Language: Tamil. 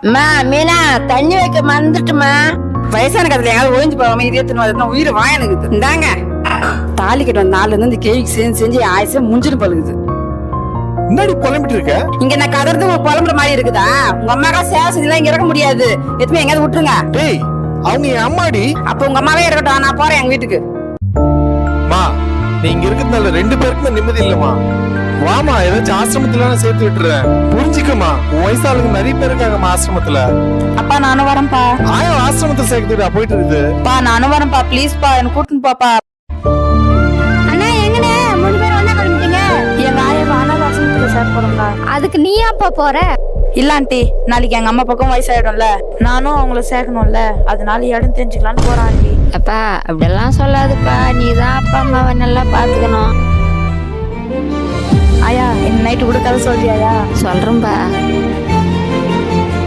அம்மா மீனா தண்ணி வைக்க மறந்துட்டுமா. வயசான கதையில எங்காவது ஒழிஞ்சு போகாம இதயத்தின் உயிரை வாயனுக்குது. இந்தாங்க தாலி கட்டு வந்த நாள்ல இருந்து இந்த கேள்விக்கு செஞ்சு ஆயுசம் முஞ்சிட்டு பழுகுது. முன்னாடி புலம்பிட்டு இருக்க இங்க நான் கதறது ஒரு புலம்புற மாதிரி இருக்குதா? உங்க அம்மாக்கா சேவை செஞ்சலாம் இங்க இருக்க முடியாது. எதுவுமே எங்காவது விட்டுருங்க. டேய் அவங்க என் அம்மாடி. அப்ப உங்க அம்மாவே இருக்கட்டும், நான் போறேன் எங்க வீட்டுக்கு. மா நீ இங்க இருக்கிறதுனால 2 பேருக்குமே நிம்மதி இல்லம்மா. வாமா ஏதாச்சும் ஆசிரமத்துல நான் சேர்த்து விட்டுறேன். புரிஞ்சுக்கமா, உன் வயசு ஆளுங்க நிறைய பேர் இருக்காங்கம்மா ஆசிரமத்துல. அப்பா நானும் வரேன்ப்பா. ஆயா ஆசிரமத்துல சேர்த்துட்டா போயிட்டு இருக்குது. பா நானும் வரேன்ப்பா, ப்ளீஸ் பா என்ன கூட்டின்னு பாப்பா. அண்ணா எங்கண்ணே 3 பேர் ஒண்ணா கிளம்பிட்டீங்க? எங்க ஆயா அனாதை ஆசிரமத்துல சேர்க்க போறோம்க்கா. அதுக்கு நீ அப்பா போற? இல்ல ஆண்டி, நாளைக்கு எங்க அம்மா பக்கம் வயசாயிடும்ல, நானும் அவங்கள சேர்க்கணும்ல, அதனால இடம் தெரிஞ்சுக்கலான்னு போறேன் ஆண்டி. அப்பா அப்படியெல்லாம் சொல்லாதுப்பா, நீதான் அப்பா அம்மாவை நல்லா பாத்துக்கணும். ஆயா இந்த நைட்டு கூட கதை சொல்றியாயா? சொல்றேன்பா.